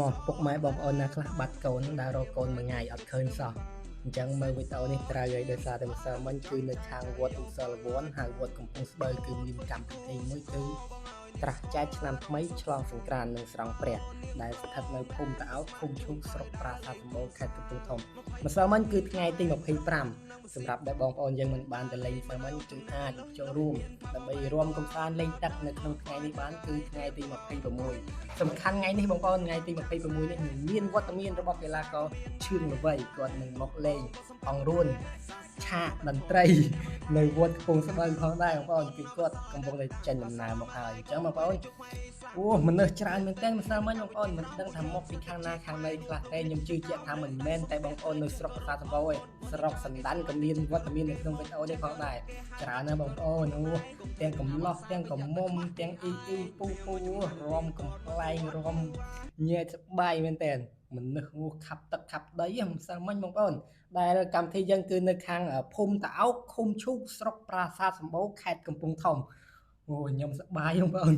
មកពុកម៉ែបងប្អូនណាខ្លះបាត់កូនដើររកកូនមួយថ្ងៃអត់ឃើញសោះអញ្ចឹងមើលវីដេអូនេះត្រូវហើយដោយសារតែម្សិលមិញគឺនៅខាងវត្តឧសលវ័នហើយវត្តកំពង់ស្បូវគឺមានកម្មវិធីមួយគឺត្រាស់ចែកឆ្នាំថ្មីឆ្លងសង្ក្រាន្តនឹងស្រង់ព្រះដែលស្ថិតនៅភូមិតាអោកឃុំឈូកស្រុកប្រាសាទសម្បូរខេត្តកំពង់ធំម្សិលមិញគឺថ្ងៃទី25សម្រាប់ដែលបងប្អូនយើងមិនបានទៅលេងម្សិលមិញគឺអាចចូលរួមដើម្បីរួមកំសាន្តលេងទឹកនៅក្នុងថ្ងៃនេះបានគឺថ្ងៃទី26សំខាន់ថ្ងៃនេះបងប្អូនថ្ងៃទី26នេះមានវត្តមានរបស់កីឡាករឈឿងល្វីគាត់នឹងមកលេងអង្រួនឆាកតន្ត្រីនៅវត្តកំពង់ស្បូវផងដែរបងប្អូនគឺគាត់កំពុងតែចេញដំណើរមកហើយអញ្ចឹងបងប្អូនអូមនុស្សច្រើនមែនទែនម្សិលមិញបងប្អូនមិនដឹងថាមកពីខាងណាខាងណីខ្លះទេខ្ញុំជឿជាក់ថាមិនមែនតែបងប្អូននៅស្រុកប្រាសាទសម្បូរទេស្រុកសណ្ដានក៏មានវត្តមាននៅក្នុងវីដេអូនេះផងដែរច្រើនណាស់បងប្អូនអូទាំងកំឡោះទាំងកំមុំទាំងអ៊ីពូរំកំ ប្លែងរំញែកសបាយមែនតើមនុស្សងោះខាប់ទឹកខាប់ដីម្សិលមិញបងប្អូនដែលកម្មវិធីយើងគឺនៅខាងភូមិតាអោកឃុំឈូកស្រុកប្រាសាទសម្បូរខេត្តកំពង់ធំអូខ្ញុំសប្បាយបងប្អូន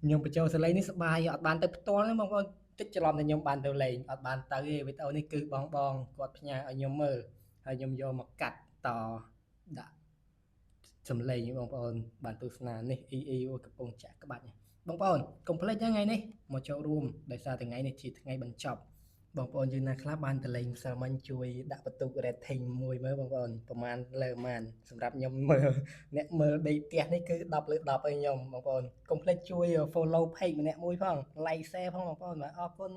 ខ្ញុំបញ្ចូលសលេងនេះសប្បាយអត់បានទៅផ្ទាល់ទេបងប្អូនតិចច្រឡំតែខ្ញុំបានទៅលេងអត់បានទៅទេវីដេអូនេះគឺបងគាត់ផ្ញើឲ្យខ្ញុំមើលហើយខ្ញុំយកមកកាត់តដាក់សំឡេងបងប្អូនបានទស្សនានេះអ៊ីកំពុងចាក់ក្បាច់បងប្អូនកុំភ្លេចថ្ងៃនេះមកចូលរួមដោយសារថ្ងៃនេះជាថ្ងៃបញ្ចប់បងប្អូនយើងណាខ្លះបានទៅលេងម្សិលមិញជួយដាក់បន្ទុក rating មួយមើលបងប្អូនប្រហែលលើប៉ុន្មានសម្រាប់ខ្ញុំមើលអ្នកមើលដីផ្ទះនេះគឺ10លើ10ឲ្យខ្ញុំបងប្អូនកុំភ្លេចជួយ follow page ម្នាក់មួយផង like share ផងបងប្អូនបាទអរគុណ